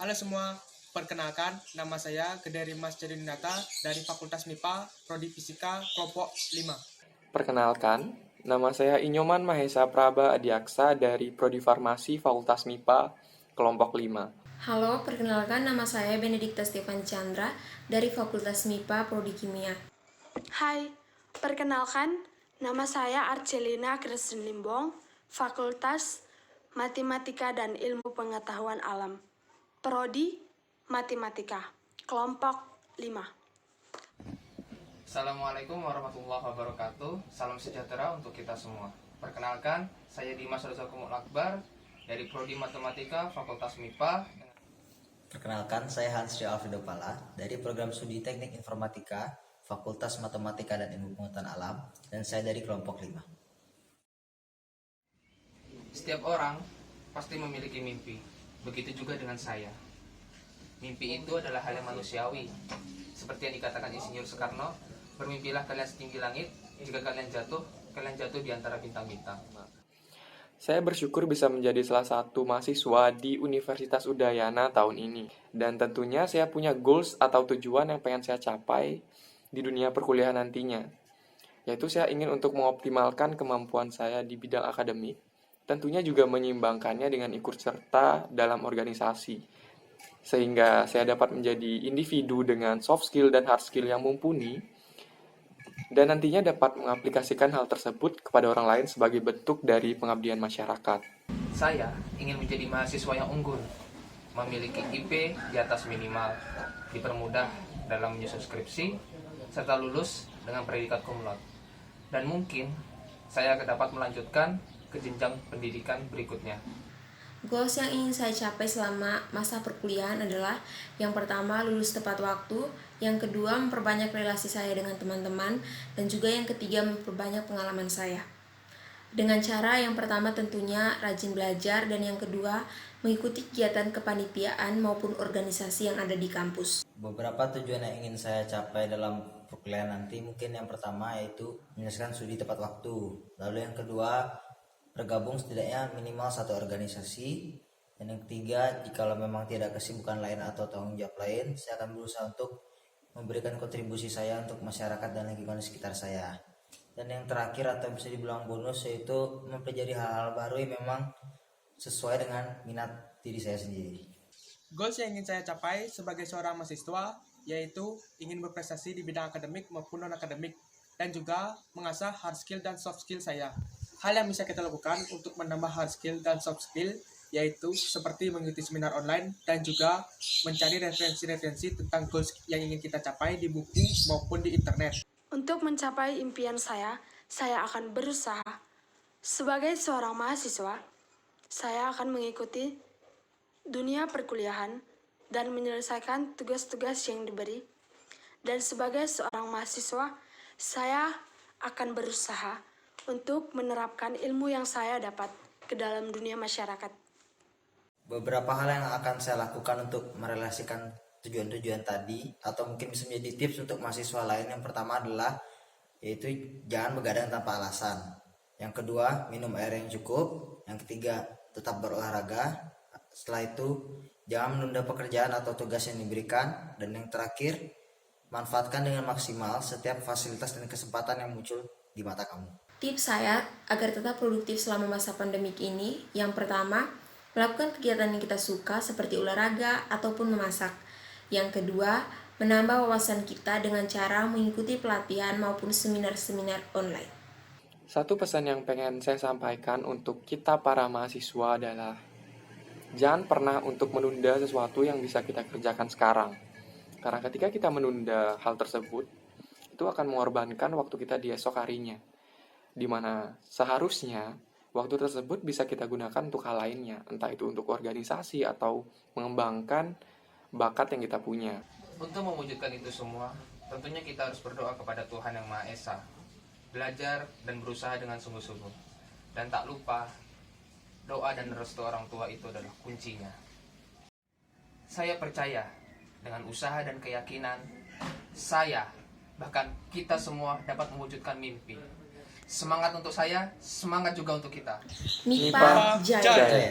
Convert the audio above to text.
Halo semua, perkenalkan nama saya Gederi Mas Jadinata dari Fakultas MIPA, Prodi Fisika, kelompok 5. Perkenalkan, nama saya Inyoman Mahesa Praba Adiaksa dari Prodi Farmasi Fakultas MIPA, kelompok 5. Halo, perkenalkan nama saya Benedikta Stefan Chandra dari Fakultas MIPA Prodi Kimia. Hai, perkenalkan nama saya Arcelina Kristen Limbong, Fakultas Matematika dan Ilmu Pengetahuan Alam, Prodi Matematika, kelompok 5. Assalamualaikum warahmatullahi wabarakatuh. Salam sejahtera untuk kita semua. Perkenalkan, saya Dimas Razakumul Akbar dari Prodi Matematika Fakultas MIPA. Perkenalkan, saya Hansri Alfredo Pala dari Program Studi Teknik Informatika Fakultas Matematika dan Ilmu Pengetahuan Alam, dan saya dari kelompok 5. Setiap orang pasti memiliki mimpi. Begitu juga dengan saya. Mimpi itu adalah hal yang manusiawi. Seperti yang dikatakan Insinyur Soekarno, bermimpilah kalian setinggi langit, jika kalian jatuh di antara bintang-bintang. Saya bersyukur bisa menjadi salah satu mahasiswa di Universitas Udayana tahun ini. Dan tentunya saya punya goals atau tujuan yang pengen saya capai di dunia perkuliahan nantinya. Yaitu saya ingin untuk mengoptimalkan kemampuan saya di bidang akademik. Tentunya juga menyeimbangkannya dengan ikut serta dalam organisasi. Sehingga saya dapat menjadi individu dengan soft skill dan hard skill yang mumpuni, dan nantinya dapat mengaplikasikan hal tersebut kepada orang lain sebagai bentuk dari pengabdian masyarakat. Saya ingin menjadi mahasiswa yang unggul, memiliki IP di atas minimal, dipermudah dalam menyusun skripsi, serta lulus dengan predikat cum laude. Dan mungkin saya dapat melanjutkan ke jenjang pendidikan berikutnya. Goals yang ingin saya capai selama masa perkuliahan adalah yang pertama, lulus tepat waktu, yang kedua, memperbanyak relasi saya dengan teman-teman, dan juga yang ketiga, memperbanyak pengalaman saya. Dengan cara yang pertama tentunya rajin belajar, dan yang kedua, mengikuti kegiatan kepanitiaan maupun organisasi yang ada di kampus. Beberapa tujuan yang ingin saya capai dalam perkuliahan nanti, mungkin yang pertama yaitu menyelesaikan studi tepat waktu. Lalu yang kedua, bergabung setidaknya minimal satu organisasi. Dan yang ketiga, jikalau memang tidak kesibukan lain atau tanggung jawab lain, saya akan berusaha untuk memberikan kontribusi saya untuk masyarakat dan lingkungan di sekitar saya. Dan yang terakhir atau bisa dibilang bonus, yaitu mempelajari hal-hal baru yang memang sesuai dengan minat diri saya sendiri. Goals yang ingin saya capai sebagai seorang mahasiswa yaitu ingin berprestasi di bidang akademik maupun non-akademik, dan juga mengasah hard skill dan soft skill saya. Hal yang bisa kita lakukan untuk menambah hard skill dan soft skill yaitu seperti mengikuti seminar online dan juga mencari referensi-referensi tentang goals yang ingin kita capai di buku maupun di internet. Untuk mencapai impian saya akan berusaha. Sebagai seorang mahasiswa, saya akan mengikuti dunia perkuliahan dan menyelesaikan tugas-tugas yang diberi. Dan sebagai seorang mahasiswa, saya akan berusaha untuk menerapkan ilmu yang saya dapat ke dalam dunia masyarakat. Beberapa hal yang akan saya lakukan untuk merelasikan tujuan-tujuan tadi, atau mungkin bisa menjadi tips untuk mahasiswa lain. Yang pertama adalah yaitu jangan begadang tanpa alasan. Yang kedua, minum air yang cukup. Yang ketiga, tetap berolahraga. Setelah itu, jangan menunda pekerjaan atau tugas yang diberikan. Dan yang terakhir, manfaatkan dengan maksimal setiap fasilitas dan kesempatan yang muncul di mata kamu. Tips saya agar tetap produktif selama masa pandemik ini, yang pertama, melakukan kegiatan yang kita suka seperti olahraga ataupun memasak. Yang kedua, menambah wawasan kita dengan cara mengikuti pelatihan maupun seminar-seminar online. Satu pesan yang pengen saya sampaikan untuk kita para mahasiswa adalah jangan pernah untuk menunda sesuatu yang bisa kita kerjakan sekarang. Karena ketika kita menunda hal tersebut, itu akan mengorbankan waktu kita di esok harinya. Di mana seharusnya waktu tersebut bisa kita gunakan untuk hal lainnya, entah itu untuk organisasi atau mengembangkan bakat yang kita punya. Untuk mewujudkan itu semua, tentunya kita harus berdoa kepada Tuhan Yang Maha Esa, belajar dan berusaha dengan sungguh-sungguh. Dan tak lupa, doa dan restu orang tua itu adalah kuncinya. Saya percaya dengan usaha dan keyakinan, saya, bahkan kita semua dapat mewujudkan mimpi. Semangat untuk saya, semangat juga untuk kita. MIPA Jaya.